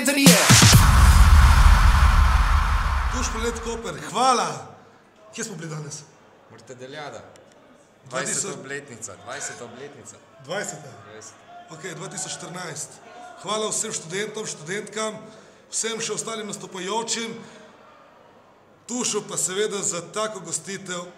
Adrije. Tušpolet Koper, hvala. Kje smo bili danes? Mortadeljada. 20. obletnica. 20. Ok, 2014. Hvala vsem študentom, študentkam, vsem še ostalim nastopajočim. Tušu pa seveda za tako gostitev.